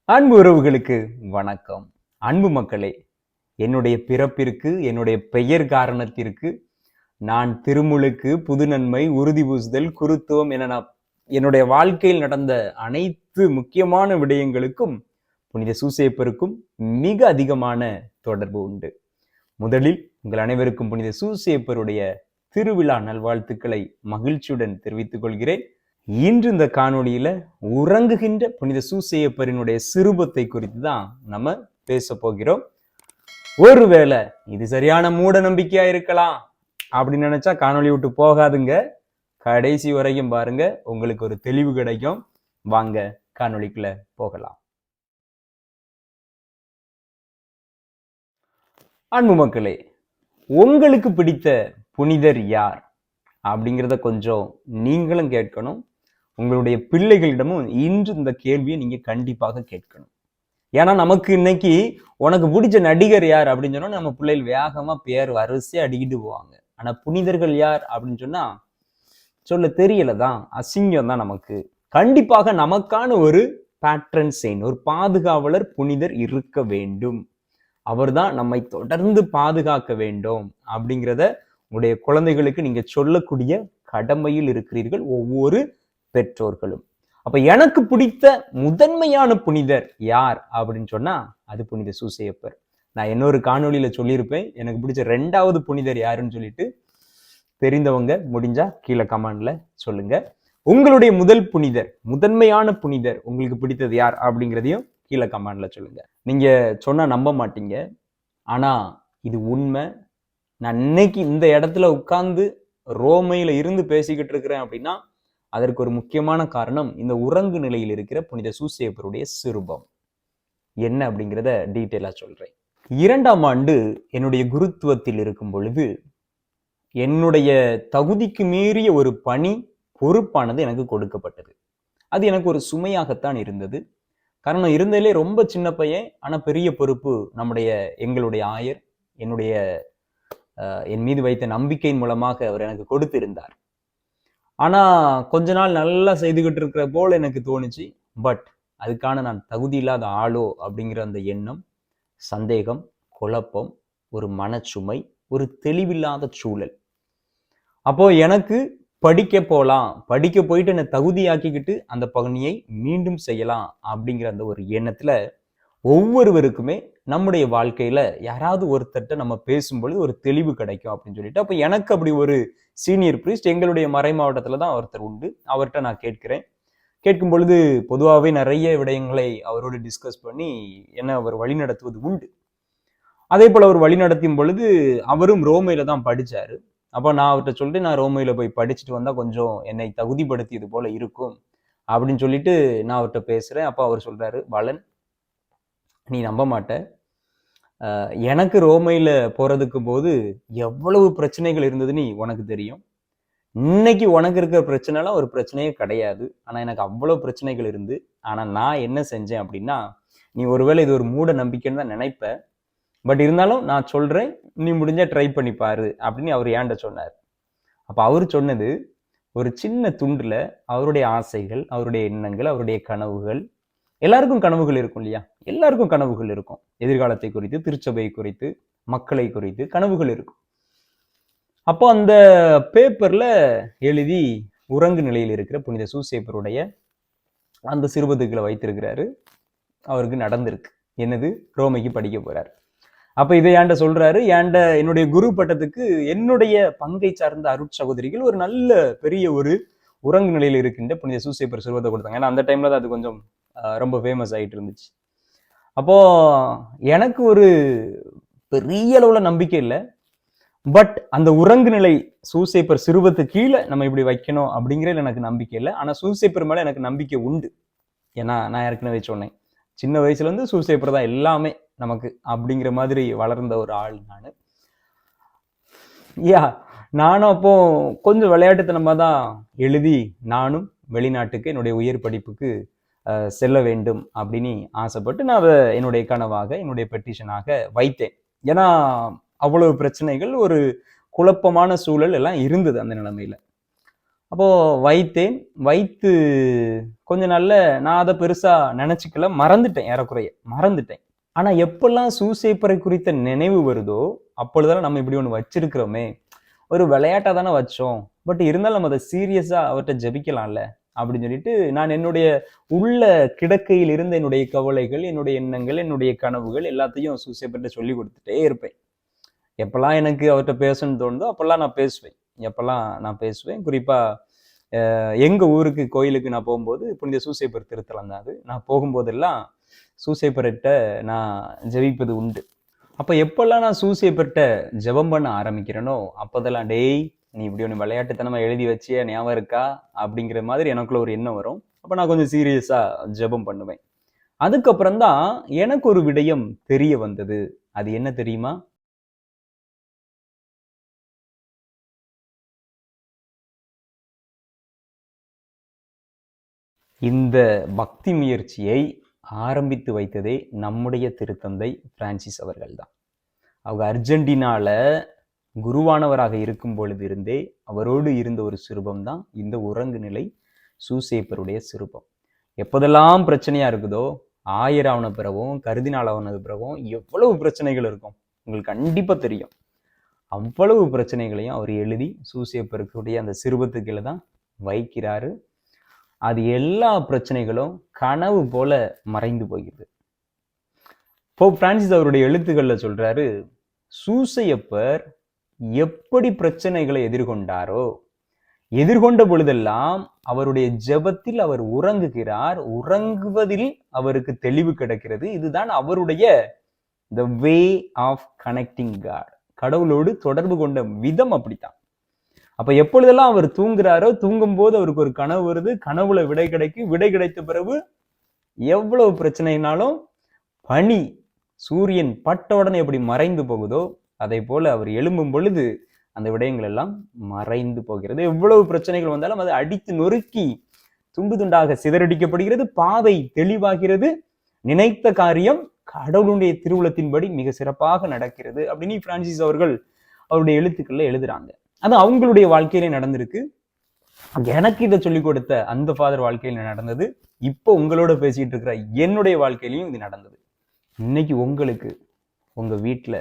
அன்பு உறவுகளுக்கு வணக்கம். அன்பு மக்களே, என்னுடைய பிறப்பிற்கு, என்னுடைய பெயர் காரணத்திற்கு, நான் திருமுழுக்கு, புதுநன்மை, உறுதி பூசுதல், குருத்துவம் என என்னுடைய வாழ்க்கையில் நடந்த அனைத்து முக்கியமான விடயங்களுக்கும் புனித சூசேப்பருக்கும் மிக அதிகமான தொடர்பு உண்டு. முதலில் உங்கள் அனைவருக்கும் புனித சூசேப்பருடைய திருவிழா நல்வாழ்த்துக்களை மகிழ்ச்சியுடன் தெரிவித்துக் கொள்கிறேன். இன்று இந்த காணொளியில உறங்குகின்ற புனித சூசேப்பரினுடைய சிறுபத்தை குறித்து தான் நம்ம பேச போகிறோம். ஒருவேளை இது சரியான மூட நம்பிக்கையா இருக்கலாம் அப்படின்னு நினைச்சா காணொளி விட்டு போகாதுங்க. கடைசி வரைக்கும் பாருங்க, உங்களுக்கு ஒரு தெளிவு கிடைக்கும். வாங்க காணொளிக்குள்ள போகலாம். அன்பு மக்களே, உங்களுக்கு பிடித்த புனிதர் யார் அப்படிங்கிறத கொஞ்சம் நீங்களும் கேட்கணும். உங்களுடைய பிள்ளைகளிடமும் இன்று இந்த கேள்வியை நீங்க கண்டிப்பாக கேட்கணும். ஏன்னா நமக்கு இன்னைக்கு உனக்கு பிடிச்ச நடிகர் யார் அப்படின்னு சொன்னா நம்ம பிள்ளைகள் வேகமா பேர் வரிசையா அடிக்கிட்டு போவாங்க. ஆனா புனிதர்கள் யார் அப்படின்னு சொன்னா சொல்ல தெரியலதான், அசிங்கம் தான் நமக்கு. கண்டிப்பாக நமக்கான ஒரு பேட்ரன் செயின்ட், ஒரு பாதுகாவலர் புனிதர் இருக்க வேண்டும். அவர்தான் நம்மை தொடர்ந்து பாதுகாக்க வேண்டும் அப்படிங்கிறத உங்களுடைய குழந்தைகளுக்கு நீங்க சொல்லக்கூடிய கடமையில் இருக்கிறீர்கள் ஒவ்வொரு பெற்றோர்களும். அப்ப எனக்கு பிடித்த முதன்மையான புனிதர் யார் அப்படின்னு சொன்னா அது புனித சூசேப்பர். நான் இன்னொரு காணொளியில சொல்லியிருப்பேன் எனக்கு பிடிச்ச 2வது புனிதர் யாருன்னு சொல்லிட்டு. தெரிந்தவங்க முடிஞ்சா கீழே கமெண்ட்ல சொல்லுங்க. உங்களுடைய முதல் புனிதர், முதன்மையான புனிதர் உங்களுக்கு பிடித்தது யார் அப்படிங்கிறதையும் கீழே கமெண்ட்ல சொல்லுங்க. நீங்க சொன்னா நம்ப மாட்டீங்க, ஆனா இது உண்மை. நான் இன்னைக்கு இந்த இடத்துல உட்கார்ந்து ரோமையில இருந்து பேசிக்கிட்டு இருக்கிறேன் அப்படின்னா அதற்கு ஒரு முக்கியமான காரணம் இந்த உறங்கு நிலையில் இருக்கிற புனித சூசேப்பருடைய சிறுபம். என்ன அப்படிங்கிறத டீட்டெயிலா சொல்றேன். 2ஆம் ஆண்டு என்னுடைய குருத்துவத்தில் இருக்கும் பொழுது என்னுடைய தகுதிக்கு மீறிய ஒரு பணி, பொறுப்பானது எனக்கு கொடுக்கப்பட்டது. அது எனக்கு ஒரு சுமையாகத்தான் இருந்தது. காரணம் இருந்ததிலே ரொம்ப சின்ன பையன், ஆனா பெரிய பொறுப்பு எங்களுடைய ஆயர் என் மீது வைத்த நம்பிக்கையின் மூலமாக அவர் எனக்கு கொடுத்திருந்தார். ஆனா கொஞ்ச நாள் நல்லா செய்துகிட்டு இருக்கிற போல எனக்கு தோணுச்சு. பட் அதுக்கான நான் தகுதி இல்லாத ஆளோ அப்படிங்கிற அந்த எண்ணம், சந்தேகம், குழப்பம், ஒரு மனச்சுமை, ஒரு தெளிவில்லாத சூழல். அப்போ எனக்கு படிக்க போலாம், படிக்க போயிட்டு என்னை தகுதியாக்கிக்கிட்டு அந்த பணியை மீண்டும் செய்யலாம் அப்படிங்கிற அந்த ஒரு எண்ணத்துல ஒவ்வொருவருக்குமே நம்முடைய வாழ்க்கையில யாராவது ஒருத்தர்கிட்ட நம்ம பேசும்பொழுது ஒரு தெளிவு கிடைக்கும் அப்படின்னு சொல்லிட்டு, அப்ப எனக்கு அப்படி ஒரு சீனியர் பிரீஸ்ட் எங்களுடைய மறை மாவட்டத்துல தான் ஒருத்தர் உண்டு. அவர்கிட்ட நான் கேட்கிறேன். கேட்கும் பொழுது பொதுவாகவே நிறைய விடயங்களை அவரோடு டிஸ்கஸ் பண்ணி என்ன அவர் வழி நடத்துவது உண்டு. அதே போல அவர் வழி நடத்தும் பொழுது அவரும் ரோமையில தான் படிச்சாரு. அப்ப நான் அவர்கிட்ட சொல்லிட்டு, நான் ரோமையில போய் படிச்சுட்டு வந்தா கொஞ்சம் என்னை தகுதிப்படுத்தியது போல இருக்கும் அப்படின்னு சொல்லிட்டு நான் அவர்கிட்ட பேசுறேன். அப்ப அவர் சொல்றாரு, வளன், நீ நம்ப மாட்ட, எனக்கு ரோமையில போறதுக்கு போது எவ்வளவு பிரச்சனைகள் இருந்ததுன்னு உனக்கு தெரியும். இன்னைக்கு உனக்கு இருக்கிற பிரச்சனைலாம் ஒரு பிரச்சனையே கிடையாது. ஆனா எனக்கு அவ்வளவு பிரச்சனைகள் இருந்து, ஆனா நான் என்ன செஞ்சேன் அப்படின்னா, நீ ஒருவேளை இது ஒரு மூட நம்பிக்கைன்னு தான் நினைப்ப, பட் இருந்தாலும் நான் சொல்றேன், நீ முடிஞ்சா ட்ரை பண்ணி பாரு அப்படின்னு அவர் ஏன்ட சொன்னார். அப்ப அவரு சொன்னது ஒரு சின்ன துண்டுல அவருடைய ஆசைகள், அவருடைய எண்ணங்கள், அவருடைய கனவுகள். எல்லாருக்கும் கனவுகள் இருக்கும் இல்லையா? எல்லாருக்கும் கனவுகள் இருக்கும். எதிர்காலத்தை குறித்து, திருச்சபை குறித்து, மக்களை குறித்து கனவுகள் இருக்கும். அப்போ அந்த பேப்பர்ல எழுதி உறங்கு நிலையில் இருக்கிற புனித சூசேப்பருடைய அந்த சிறுபத்துக்களை வைத்திருக்கிறாரு. அவருக்கு நடந்திருக்கு. என்னது? ரோமைக்கு படிக்க போறாரு. அப்ப இதை ஏன்ட சொல்றாரு, என்னுடைய குரு பட்டத்துக்கு என்னுடைய பங்கை சார்ந்த அருட்சகோதரிகள் ஒரு நல்ல பெரிய ஒரு உறங்கு நிலையில் இருக்கின்ற புனித சூசேப்பர் சிறுவத்தை கொடுத்தாங்க. ஏன்னா அந்த டைம்ல தான் அது கொஞ்சம் ரொம்ப ஃபேமஸ் ஆகிட்டு இருந்துச்சு. அப்போ எனக்கு ஒரு பெரிய அளவுல நம்பிக்கை இல்லை. பட் அந்த உறங்கு நிலை சூசேப்பர் சிறுவத்து கீழே நம்ம இப்படி வைக்கணும் அப்படிங்கிறது எனக்கு நம்பிக்கை இல்லை. ஆனா சூசேப்பர் மேல எனக்கு நம்பிக்கை உண்டு. ஏன்னா நான் ஏற்கனவே சொன்னேன், சின்ன வயசுல இருந்து சூசேப்பர் தான் எல்லாமே நமக்கு அப்படிங்கிற மாதிரி வளர்ந்த ஒரு ஆள் நான். நானும் அப்போ கொஞ்சம் விளையாட்டுத்தனமா தான் எழுதி நானும் வெளிநாட்டுக்கு என்னுடைய உயர் படிப்புக்கு செல்ல வேண்டும் அப்படின்னு ஆசைப்பட்டு நான் அதை என்னுடைய கனவாக, என்னுடைய பெட்டிஷனாக வைத்தேன். ஏன்னா அவ்வளவு பிரச்சனைகள், ஒரு குழப்பமான சூழல் எல்லாம் இருந்தது அந்த நிலைமையில. அப்போ வைத்தேன். வைத்து கொஞ்ச நாள்ல நான் அதை பெருசா நினைச்சுக்கல, மறந்துட்டேன், ஏறக்குறைய மறந்துட்டேன். ஆனா எப்பெல்லாம் சூசேப்பரை குறித்த நினைவு வருதோ அப்பொழுதெல்லாம் நம்ம இப்படி ஒண்ணு வச்சிருக்கிறோமே, ஒரு விளையாட்டா தானே வச்சோம், பட் இருந்தாலும் நம்ம அதை சீரியஸா அவர்கிட்ட ஜெபிக்கலாம்ல அப்படின்னு சொல்லிட்டு நான் என்னுடைய உள்ள கிடக்கையில் இருந்த என்னுடைய கவலைகள், என்னுடைய எண்ணங்கள், என்னுடைய கனவுகள் எல்லாத்தையும் சூசேப்பர்கிட்ட சொல்லி கொடுத்துட்டே இருப்பேன். எப்பெல்லாம் எனக்கு அவர்கிட்ட பேசணும்னு தோணுதோ அப்பெல்லாம் நான் பேசுவேன். குறிப்பா எங்க ஊருக்கு கோயிலுக்கு நான் போகும்போது புனித சூசேப்பர் திருத்தலம் தான் அது. நான் போகும்போதெல்லாம் சூசேப்பர்கிட்ட நான் ஜெபிப்பது உண்டு. அப்ப எப்பெல்லாம் நான் சூசேப்பர்கிட்ட ஜெபம் பண்ண ஆரம்பிக்கிறேனோ அப்போதெல்லாம், டேய் நீ இப்படி ஒன்று விளையாட்டுத்தனமா எழுதி வச்சிய ஞாபகம் இருக்கா அப்படிங்கிற மாதிரி எனக்குள்ள ஒரு எண்ணம் வரும். அப்ப நான் கொஞ்சம் சீரியஸா ஜெபம் பண்ணுவேன். அதுக்கப்புறம் தான் எனக்கு ஒரு விடயம் தெரிய வந்தது. அது என்ன தெரியுமா? இந்த பக்தி முயற்சியை ஆரம்பித்து வைத்ததே நம்முடைய திருத்தந்தை பிரான்சிஸ் அவர்கள் தான். அவங்க அர்ஜென்டினால குருவானவராக இருக்கும் பொழுது இருந்தே அவரோடு இருந்த ஒரு சிறுபம் தான் இந்த உறங்கு நிலை சூசேப்பருடைய சிறுபம். எப்போதெல்லாம் பிரச்சனையா இருக்குதோ, ஆயராவன பிறவும் கருதினாலாவனது பிறவும் எவ்வளவு பிரச்சனைகள் இருக்கும் உங்களுக்கு கண்டிப்பா தெரியும். அவ்வளவு பிரச்சனைகளையும் அவர் எழுதி சூசேப்பருக்குடைய அந்த சிறுபத்துக்குள்ள தான் வைக்கிறாரு. அது எல்லா பிரச்சனைகளும் கனவு போல மறைந்து போகிறது. போப் பிரான்சிஸ் அவருடைய எழுத்துக்கள்ல சொல்றாரு, சூசையப்பர் எப்படி பிரச்சனைகளை எதிர்கொண்டாரோ, எதிர்கொண்ட பொழுதெல்லாம் அவருடைய ஜெபத்தில் அவர் உறங்குகிறார். உறங்குவதில் அவருக்கு தெளிவு கிடைக்கிறது. இதுதான் அவருடைய the way of connecting God, கடவுளோடு தொடர்பு கொண்ட விதம் அப்படித்தான். அப்ப எப்பொழுதெல்லாம் அவர் தூங்குறாரோ, தூங்கும் போது அவருக்கு ஒரு கனவு வருது, கனவுல விடை கிடைத்த பிறகு எவ்வளவு பிரச்சனைனாலும் பனி சூரியன் பட்ட உடனே எப்படி மறைந்து போகுதோ அதே போல அவர் எழும்பும் பொழுது அந்த விடயங்கள் எல்லாம் மறைந்து போகிறது. எவ்வளவு பிரச்சனைகள் வந்தாலும் அதை அடித்து நொறுக்கி துண்டு துண்டாக சிதறடிக்கப்படுகிறது, பாதை தெளிவாகிறது, நினைத்த காரியம் கடவுளுடைய திருவுளத்தின்படி மிக சிறப்பாக நடக்கிறது அப்படின்னு பிரான்சிஸ் அவர்கள் அவருடைய எழுத்துக்கள்ல எழுதுறாங்க. அது அவங்களுடைய வாழ்க்கையில நடந்திருக்கு. எனக்கு இதை சொல்லிக் கொடுத்த அந்த ஃபாதர் வாழ்க்கையில நடந்தது. இப்போ உங்களோட பேசிட்டு இருக்கிற என்னுடைய வாழ்க்கையிலையும் இது நடந்தது. இன்னைக்கு உங்களுக்கு உங்க வீட்டுல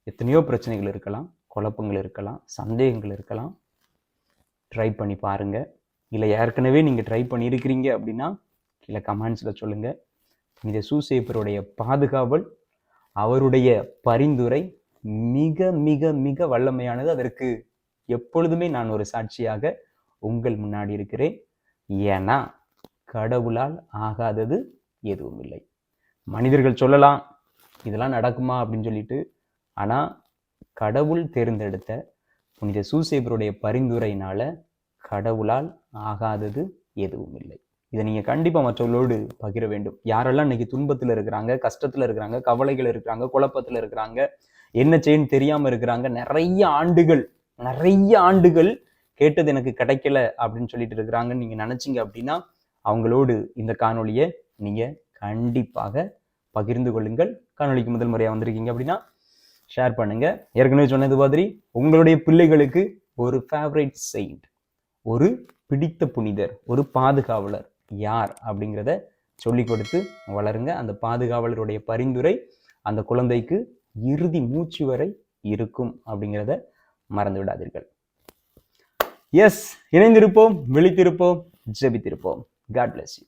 எத்தனையோ பிரச்சனைகள் இருக்கலாம், குழப்பங்கள் இருக்கலாம், சந்தேகங்கள் இருக்கலாம். ட்ரை பண்ணி பாருங்க. இல்லை ஏற்கனவே நீங்க ட்ரை பண்ணி இருக்கிறீங்க அப்படின்னா கீழே கமெண்ட்ஸ்ல சொல்லுங்க. இந்த சூசேப்பருடைய பாதுகாவல், அவருடைய பரிந்துரை மிக மிக மிக வல்லமையானது. அதற்கு எப்பொழுதுமே நான் ஒரு சாட்சியாக உங்கள் முன்னாடி இருக்கிறேன். ஏன்னா கடவுளால் ஆகாதது எதுவும் இல்லை. மனிதர்கள் சொல்லலாம் இதெல்லாம் நடக்குமா அப்படின்னு சொல்லிட்டு, ஆனா கடவுள் தேர்ந்தெடுத்த புனித சூசேப்பருடைய பரிந்துரையினால கடவுளால் ஆகாதது எதுவும் இல்லை. இதை நீங்க கண்டிப்பா மற்றவர்களோடு பகிர வேண்டும். யாரெல்லாம் இன்னைக்கு துன்பத்துல இருக்கிறாங்க, கஷ்டத்துல இருக்கிறாங்க, கவலைகள் இருக்கிறாங்க, குழப்பத்துல இருக்கிறாங்க, என்ன செய்யன்னு தெரியாம இருக்கிறாங்க, நிறைய ஆண்டுகள் கேட்டது எனக்கு கிடைக்கல அப்படின்னு சொல்லிட்டு இருக்கிறாங்கன்னு நீங்க நினைச்சீங்க அப்படின்னா அவங்களோடு இந்த காணொலியை நீங்க கண்டிப்பாக பகிர்ந்து கொள்ளுங்கள். காணொலிக்கு முதல் முறையா வந்திருக்கீங்க அப்படின்னா ஷேர் பண்ணுங்க. ஏற்கனவே சொன்னது மாதிரி உங்களுடைய பிள்ளைகளுக்கு ஒரு ஃபேவரட் செயின்ட், ஒரு பிடித்த புனிதர், ஒரு பாதுகாவலர் யார் அப்படிங்கிறத சொல்லி கொடுத்து வளருங்க. அந்த பாதுகாவலருடைய பரிந்துரை அந்த குழந்தைக்கு இறுதி மூச்சு வரை இருக்கும் அப்படிங்கிறத மறந்து விடாதீர்கள். எஸ், இணைந்திருப்போம், விழித்திருப்போம், ஜெபித்திருப்போம். God bless you.